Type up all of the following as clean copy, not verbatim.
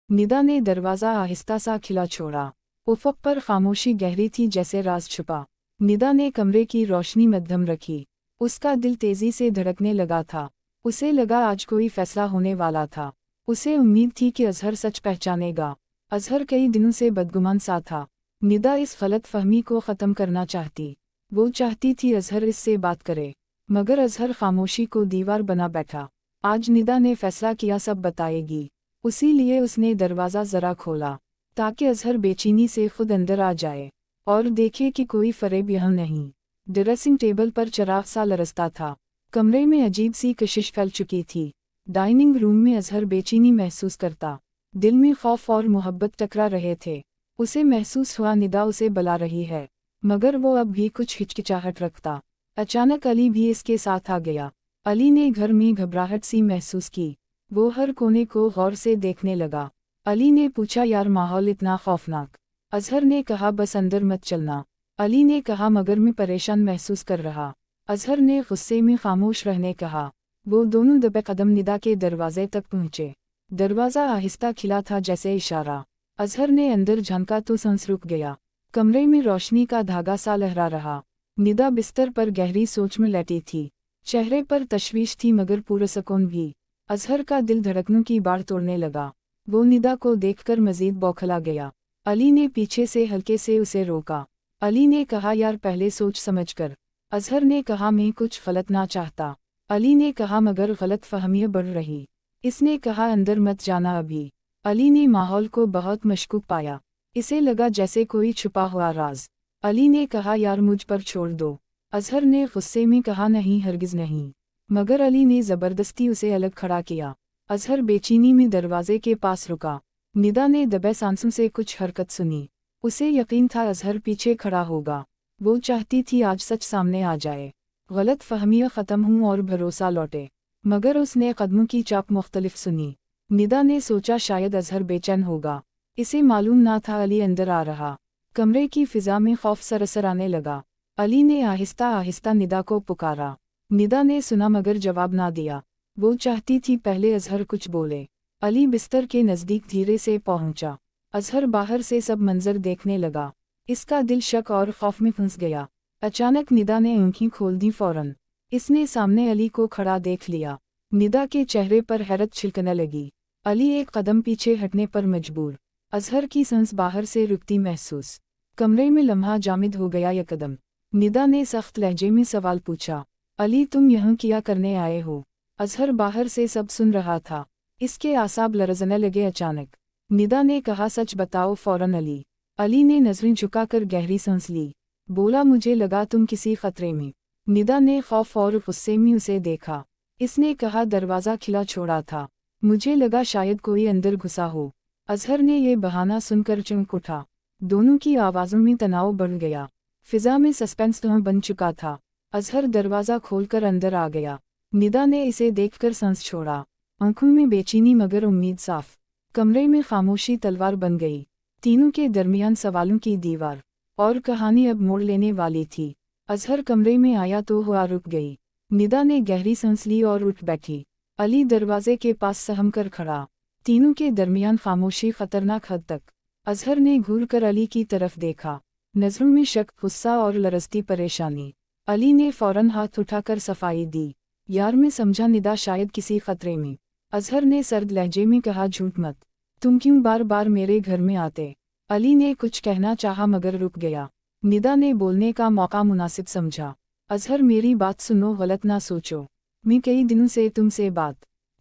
निदा ने दरवाज़ा आहिस्ता सा खिला छोड़ा। उफ़क़ पर खामोशी गहरी थी जैसे राज छुपा। निदा ने कमरे की रोशनी मध्यम रखी। उसका दिल तेज़ी से धड़कने लगा था। उसे लगा आज कोई फैसला होने वाला था। उसे उम्मीद थी कि अज़हर सच पहचानेगा। अज़हर कई दिनों से बदगुमान सा था। निदा इस गलत फहमी को ख़त्म करना चाहती। वो चाहती थी अज़हर इससे बात करे, मगर अज़हर खामोशी को दीवार बना बैठा। आज निदा ने फैसला किया, सब बताएगी। उसी लिए उसने दरवाज़ा ज़रा खोला, ताकि अज़हर बेचैनी से खुद अंदर आ जाए और देखे कि कोई फरेब यहाँ नहीं। ड्रेसिंग टेबल पर चिराग सा लरसता था। कमरे में अजीब सी कशिश फैल चुकी थी। डाइनिंग रूम में अज़हर बेचैनी महसूस करता। दिल में खौफ और मोहब्बत टकरा रहे थे। उसे महसूस हुआ निदा उसे बुला रही है, मगर वो अब भी कुछ हिचकिचाहट रखता। अचानक अली भी इसके साथ आ गया। अली ने घर में घबराहट सी महसूस की। वो हर कोने को गौर से देखने लगा। अली ने पूछा, यार माहौल इतना खौफनाक? अज़हर ने कहा, बस अंदर मत चलना। अली ने कहा, मगर मैं परेशान महसूस कर रहा। अज़हर ने गुस्से में खामोश रहने कहा। वो दोनों दबे कदम निदा के दरवाजे तक पहुँचे। दरवाज़ा आहिस्ता खिला था जैसे इशारा। अज़हर ने अंदर झांका तो सांस रुक गया। कमरे में रोशनी का धागा सा लहरा रहा। निदा बिस्तर पर गहरी सोच में लेटी थी। चेहरे पर तशवीश थी मगर पुरसुकून भी। अज़हर का दिल धड़कनों की बाढ़ तोड़ने लगा। वो निदा को देखकर मज़ीद बौखला गया। अली ने पीछे से हल्के से उसे रोका। अली ने कहा, यार पहले सोच समझ कर। अज़हर ने कहा, मैं कुछ गलत ना चाहता। अली ने कहा, मगर गलत फहमियाँ बढ़ रही। इसने कहा, अंदर मत जाना अभी। अली ने माहौल को बहुत मशकूक पाया। इसे लगा जैसे कोई छुपा हुआ राज। अली ने कहा, यार मुझ पर छोड़ दो। अज़हर ने गुस्से में कहा, नहीं हरगिज़ नहीं। मगर अली ने ज़बरदस्ती उसे अलग खड़ा किया। अज़हर बेचैनी में दरवाजे के पास रुका। निदा ने दबे सांसों से कुछ हरकत सुनी। उसे यकीन था अज़हर पीछे खड़ा होगा। वो चाहती थी आज सच सामने आ जाए, गलत फहमियाँ ख़त्म हों और भरोसा लौटे। मगर उसने कदमों की चाप मुख्तलिफ सुनी। निदा ने सोचा शायद अज़हर बेचैन होगा। इसे मालूम ना था अली अंदर आ रहा। कमरे की फ़िज़ा में खौफ सरसर आने लगा। अली ने आहिस्ता आहिस्ता निदा को पुकारा। निदा ने सुना मगर जवाब ना दिया। वो चाहती थी पहले अज़हर कुछ बोले। अली बिस्तर के नज़दीक धीरे से पहुंचा। अज़हर बाहर से सब मंजर देखने लगा। इसका दिल शक और खौफ में फंस गया। अचानक निदा ने आँखें खोल दी। फौरन इसने सामने अली को खड़ा देख लिया। निदा के चेहरे पर हैरत छिलकने लगी। अली एक कदम पीछे हटने पर मजबूर। अज़हर की सांस बाहर से रुकती महसूस। कमरे में लम्हा जामिद हो गया यकदम। निदा ने सख्त लहजे में सवाल पूछा, अली तुम यहाँ क्या करने आए हो? अज़हर बाहर से सब सुन रहा था। इसके आसाब लरज़ने लगे। अचानक निदा ने कहा, सच बताओ फौरन अली। अली ने नज़रें झुकाकर गहरी सांस ली। बोला, मुझे लगा तुम किसी खतरे में। निदा ने खौफ और गुस्से में उसे देखा। इसने कहा, दरवाज़ा खिला छोड़ा था, मुझे लगा शायद कोई अंदर घुसा हो। अज़हर ने ये बहाना सुनकर चौंक उठा। दोनों की आवाज़ों में तनाव बढ़ गया। फ़िज़ा में सस्पेंस तो बन चुका था। अज़हर दरवाज़ा खोलकर अंदर आ गया। निदा ने इसे देखकर सांस छोड़ा। आंखों में बेचैनी मगर उम्मीद साफ। कमरे में खामोशी तलवार बन गई। तीनों के दरमियान सवालों की दीवार। और कहानी अब मोड़ लेने वाली थी। अज़हर कमरे में आया तो हुआ रुक गई। निदा ने गहरी सांस ली और उठ बैठी। अली दरवाजे के पास सहम कर खड़ा। तीनों के दरमियान खामोशी खतरनाक हद तक। अज़हर ने घूर कर अली की तरफ देखा। नज़रों में शक, गुस्सा और लरसती परेशानी। अली ने फौरन हाथ उठाकर सफाई दी। यार मैं समझा निदा शायद किसी खतरे में। अज़हर ने सर्द लहजे में कहा, झूठ मत। तुम क्यों बार बार मेरे घर में आते? अली ने कुछ कहना चाहा मगर रुक गया। निदा ने बोलने का मौका मुनासिब समझा। अज़हर मेरी बात सुनो, गलत ना सोचो। मैं कई दिनों से तुमसे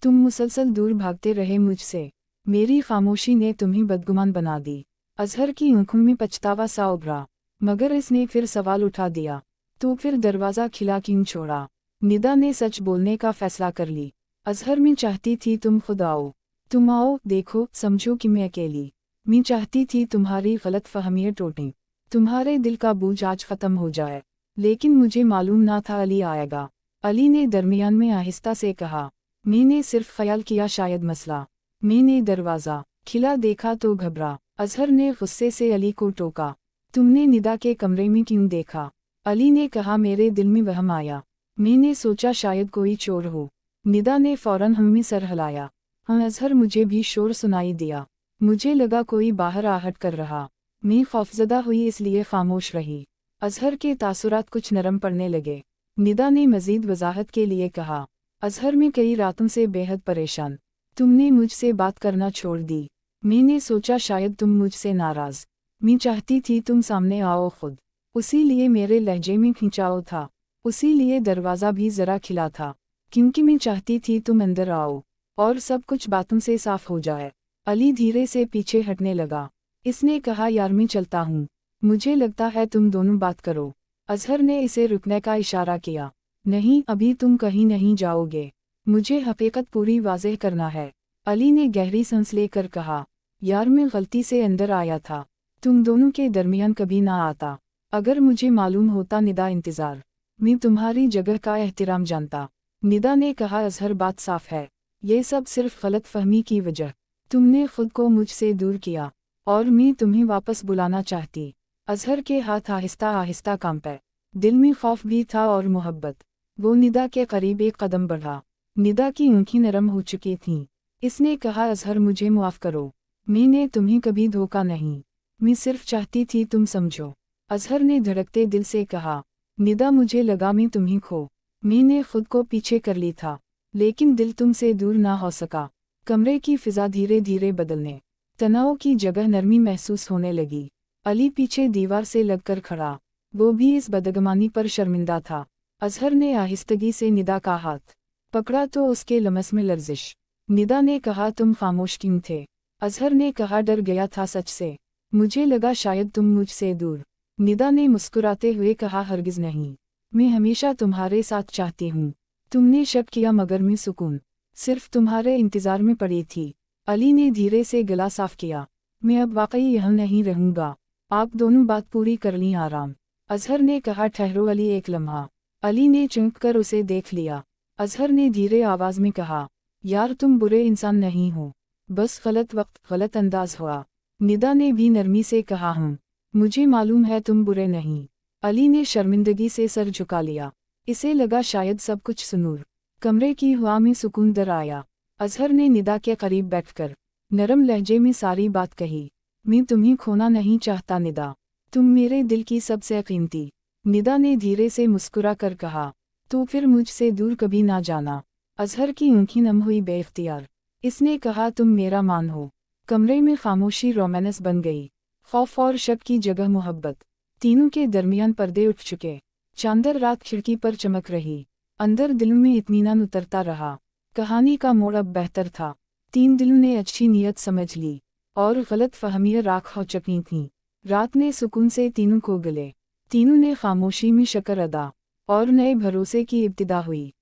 तुम मुसलसल दूर भागते रहे मुझसे। मेरी खामोशी ने तुम्हें बदगुमान बना दी। अज़हर की आंखों में पछतावा सा उभरा। मगर इसने फिर सवाल उठा दिया, तो फिर दरवाज़ा खिला क्यों छोड़ा? निदा ने सच बोलने का फैसला कर ली। अज़हर मैं चाहती थी तुम खुद आओ। तुम आओ, देखो, समझो कि मैं अकेली। मैं चाहती थी तुम्हारी गलत फहमियाँ टूटें, तुम्हारे दिल का बोझ आज ख़त्म हो जाए। लेकिन मुझे मालूम ना था अली आएगा। अली ने दरमियान में आहिस्ता से कहा, मैंने सिर्फ ख्याल किया शायद मसला। मैंने दरवाज़ा खिला देखा तो घबरा। अज़हर ने गुस्से से अली को टोका, तुमने निदा के कमरे में क्यों देखा? अली ने कहा, मेरे दिल में वहम आया। मैंने सोचा शायद कोई चोर हो। निदा ने फौरन हम में सर हिलाया। हाँ अज़हर, मुझे भी शोर सुनाई दिया। मुझे लगा कोई बाहर आहट कर रहा। मैं खौफजदा हुई इसलिए खामोश रही। अजहर के तासुरात कुछ नरम पड़ने लगे। निदा ने मजीद वजाहत के लिए कहा, अजहर मैं कई रातों से बेहद परेशान। तुमने मुझसे बात करना छोड़ दी। मैंने सोचा शायद तुम मुझसे नाराज। मैं चाहती थी तुम सामने आओ खुद। उसी लिए मेरे लहजे में खिंचाव था। उसी लिए दरवाज़ा भी ज़रा खिला था, क्योंकि मैं चाहती थी तुम अंदर आओ और सब कुछ बातों से साफ हो जाए। अली धीरे से पीछे हटने लगा। इसने कहा, यार मैं चलता हूँ। मुझे लगता है तुम दोनों बात करो। अजहर ने इसे रुकने का इशारा किया। नहीं, अभी तुम कहीं नहीं जाओगे। मुझे हकीकत पूरी वाज़ेह करना है। अली ने गहरी सांस लेकर कहा, यार मैं गलती से अंदर आया था। तुम दोनों के दरमियान कभी ना आता। अगर मुझे मालूम होता निदा इंतज़ार, मैं तुम्हारी जगह का एहतराम जानता। निदा ने कहा, अजहर बात साफ है। ये सब सिर्फ गलत फहमी की वजह। तुमने खुद को मुझसे दूर किया और मैं तुम्हें वापस बुलाना चाहती। अजहर के हाथ आहिस्ता आहिस्ता कांपे। दिल में खौफ भी था और मोहब्बत। वो निदा के करीब एक कदम बढ़ा। निदा की आंखें नरम हो चुकी थीं। इसने कहा, अजहर मुझे माफ़ करो। मैंने तुम्हें कभी धोखा नहीं। मैं सिर्फ चाहती थी तुम समझो। अजहर ने धड़कते दिल से कहा, निदा मुझे लगा मैं तुम्हें खो। मैंने खुद को पीछे कर ली था, लेकिन दिल तुमसे दूर ना हो सका। कमरे की फिजा धीरे धीरे बदलने, तनाव की जगह नरमी महसूस होने लगी। अली पीछे दीवार से लगकर खड़ा, वो भी इस बदगमानी पर शर्मिंदा था। अजहर ने आहिस्तगी से निदा का हाथ पकड़ा तो उसके लमस में लर्जिश। निदा ने कहा, तुम खामोश क्यों थे? अजहर ने कहा, डर गया था सच से। मुझे लगा शायद तुम मुझसे दूर। निदा ने मुस्कुराते हुए कहा, हरगिज़ नहीं। मैं हमेशा तुम्हारे साथ चाहती हूँ। तुमने शक किया मगर मैं सुकून सिर्फ तुम्हारे इंतज़ार में पड़ी थी। अली ने धीरे से गला साफ किया, मैं अब वाकई यहाँ नहीं रहूँगा। आप दोनों बात पूरी कर लीं आराम। अजहर ने कहा, ठहरो अली एक लम्हा। अली ने चौंक कर उसे देख लिया। अजहर ने धीरे आवाज़ में कहा, यार तुम बुरे इंसान नहीं हो, बस गलत वक्त गलत अंदाज हुआ। निदा ने भी नरमी से कहा, हूँ मुझे मालूम है तुम बुरे नहीं। अली ने शर्मिंदगी से सर झुका लिया। इसे लगा शायद सब कुछ सुनूर। कमरे की हवा में सुकून दर आया। अजहर ने निदा के करीब बैठकर नरम लहजे में सारी बात कही, मैं तुम्हें खोना नहीं चाहता निदा, तुम मेरे दिल की सबसे कीमती। निदा ने धीरे से मुस्कुरा कर कहा, तो फिर मुझसे दूर कभी ना जाना। अजहर की आंखें नम हुई बेइख्तियार। इसने कहा, तुम मेरा मान हो। कमरे में खामोशी रोमांस बन गई। खौफ और शक की जगह मोहब्बत। तीनों के दरमियान पर्दे उठ चुके। चांदर रात खिड़की पर चमक रही। अंदर दिलों में इत्मीनान उतरता रहा। कहानी का मोड़ अब बेहतर था। तीन दिलों ने अच्छी नीयत समझ ली और गलत फहमियां राख हो चुकी थीं। रात ने सुकून से तीनों को गले। तीनों ने खामोशी में शक्र अदा और नए भरोसे की इब्तिदा हुई।